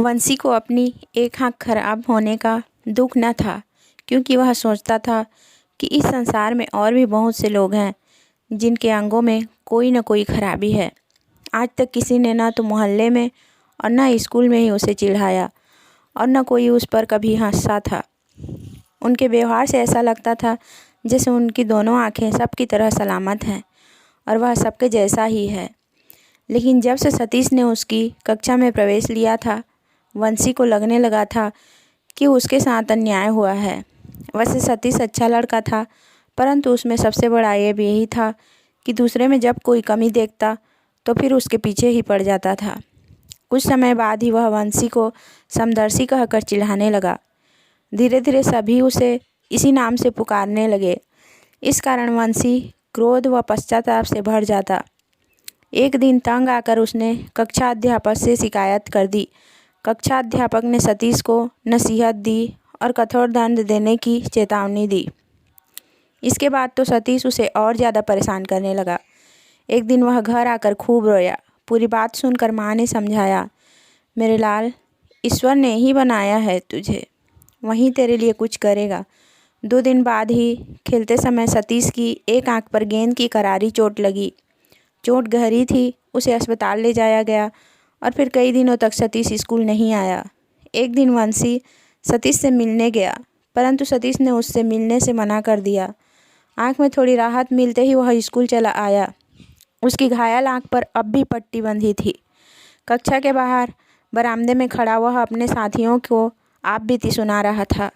वंशी को अपनी एक आँख खराब होने का दुख न था, क्योंकि वह सोचता था कि इस संसार में और भी बहुत से लोग हैं जिनके अंगों में कोई न कोई खराबी है। आज तक किसी ने न तो मोहल्ले में और न स्कूल में ही उसे चिढ़ाया और न कोई उस पर कभी हंसा था। उनके व्यवहार से ऐसा लगता था जैसे उनकी दोनों आँखें सबकी तरह सलामत हैं और वह सबके जैसा ही है। लेकिन जब से सतीश ने उसकी कक्षा में प्रवेश लिया था, वंशी को लगने लगा था कि उसके साथ अन्याय हुआ है। वैसे सतीश अच्छा लड़का था, परंतु उसमें सबसे बड़ा ऐब यही था कि दूसरे में जब कोई कमी देखता तो फिर उसके पीछे ही पड़ जाता था। कुछ समय बाद ही वह वंशी को समदर्शी कहकर चिढ़ाने लगा। धीरे धीरे सभी उसे इसी नाम से पुकारने लगे। इस कारण वंशी क्रोध व पश्चाताप से भर जाता। एक दिन तंग आकर उसने कक्षा अध्यापक से शिकायत कर दी। कक्षा अध्यापक ने सतीश को नसीहत दी और कठोर दंड देने की चेतावनी दी। इसके बाद तो सतीश उसे और ज़्यादा परेशान करने लगा। एक दिन वह घर आकर खूब रोया। पूरी बात सुनकर माँ ने समझाया, मेरे लाल, ईश्वर ने ही बनाया है तुझे, वहीं तेरे लिए कुछ करेगा। 2 दिन बाद ही खेलते समय सतीश की एक आंख पर गेंद की करारी चोट लगी। चोट गहरी थी। उसे अस्पताल ले जाया गया और फिर कई दिनों तक सतीश स्कूल नहीं आया। एक दिन वंशी सतीश से मिलने गया, परंतु सतीश ने उससे मिलने से मना कर दिया। आंख में थोड़ी राहत मिलते ही वह स्कूल चला आया। उसकी घायल आंख पर अब भी पट्टी बंधी थी। कक्षा के बाहर बरामदे में खड़ा वह अपने साथियों को आप बीती सुना रहा था।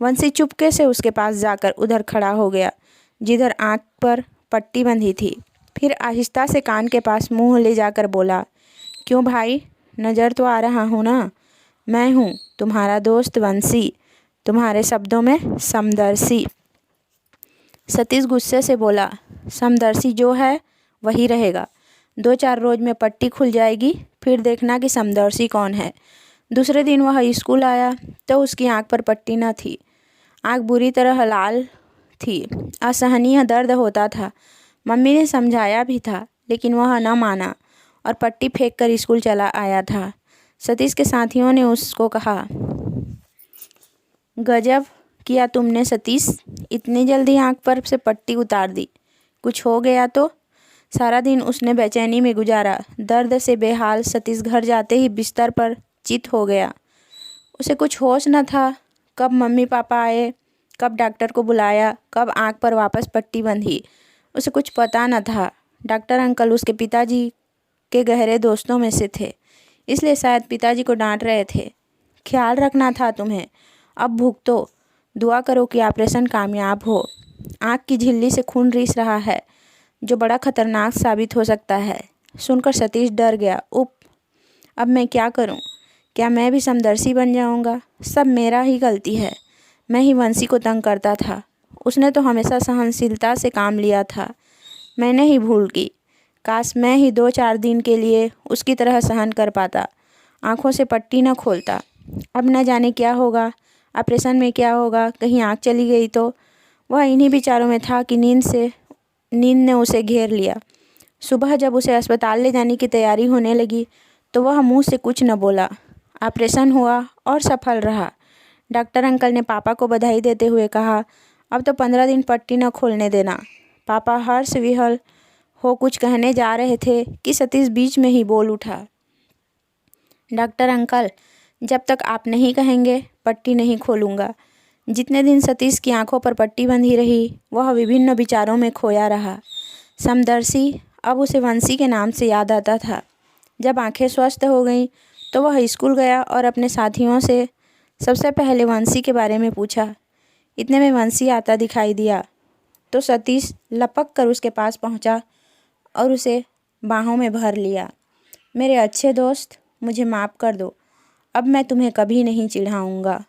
वंशी चुपके से उसके पास जाकर उधर खड़ा हो गया जिधर आंख पर पट्टी बंधी थी। फिर आहिस्ता से कान के पास मुंह ले जाकर बोला, क्यों भाई, नज़र तो आ रहा हूँ ना? मैं हूँ तुम्हारा दोस्त वंशी, तुम्हारे शब्दों में समदर्शी। सतीश गुस्से से बोला, समदर्शी जो है वही रहेगा। 2-4 रोज में पट्टी खुल जाएगी, फिर देखना कि समदर्शी कौन है। दूसरे दिन वह स्कूल आया तो उसकी आंख पर पट्टी न थी। आंख बुरी तरह लाल थी। असहनीय दर्द होता था। मम्मी ने समझाया भी था, लेकिन वह न माना और पट्टी फेंक कर स्कूल चला आया था। सतीश के साथियों ने उसको कहा, गजब किया तुमने सतीश, इतनी जल्दी आंख पर से पट्टी उतार दी। कुछ हो गया तो? सारा दिन उसने बेचैनी में गुजारा। दर्द से बेहाल सतीश घर जाते ही बिस्तर पर चित हो गया। उसे कुछ होश न था। कब मम्मी पापा आए, कब डॉक्टर को बुलाया, कब आंख पर वापस पट्टी बंधी, उसे कुछ पता न था। डॉक्टर अंकल उसके पिताजी के गहरे दोस्तों में से थे, इसलिए शायद पिताजी को डांट रहे थे। ख्याल रखना था तुम्हें, अब भुगतो। दुआ करो कि ऑपरेशन कामयाब हो। आँख की झिल्ली से खून रिस रहा है, जो बड़ा खतरनाक साबित हो सकता है। सुनकर सतीश डर गया। अब मैं क्या करूं? क्या मैं भी समदर्शी बन जाऊंगा? सब मेरा ही गलती है। मैं ही वंशी को तंग करता था। उसने तो हमेशा सहनशीलता से काम लिया था, मैंने ही भूल की। काश मैं ही 2-4 दिन के लिए उसकी तरह सहन कर पाता, आँखों से पट्टी न खोलता। अब न जाने क्या होगा, ऑपरेशन में क्या होगा, कहीं आँख चली गई तो? वह इन्हीं विचारों में था कि नींद ने उसे घेर लिया। सुबह जब उसे अस्पताल ले जाने की तैयारी होने लगी तो वह मुंह से कुछ न बोला। ऑपरेशन हुआ और सफल रहा। डॉक्टर अंकल ने पापा को बधाई देते हुए कहा, अब तो 15 दिन पट्टी न खोलने देना। पापा हर्ष विह्वल हो कुछ कहने जा रहे थे कि सतीश बीच में ही बोल उठा, डॉक्टर अंकल, जब तक आप नहीं कहेंगे पट्टी नहीं खोलूँगा। जितने दिन सतीश की आंखों पर पट्टी बंधी रही, वह विभिन्न विचारों में खोया रहा। समदर्शी अब उसे वंशी के नाम से याद आता था। जब आंखें स्वस्थ हो गईं तो वह स्कूल गया और अपने साथियों से सबसे पहले वंशी के बारे में पूछा। इतने में वंशी आता दिखाई दिया तो सतीश लपक कर उसके पास पहुंचा और उसे बाहों में भर लिया। मेरे अच्छे दोस्त, मुझे माफ़ कर दो, अब मैं तुम्हें कभी नहीं चिढ़ाऊँगा।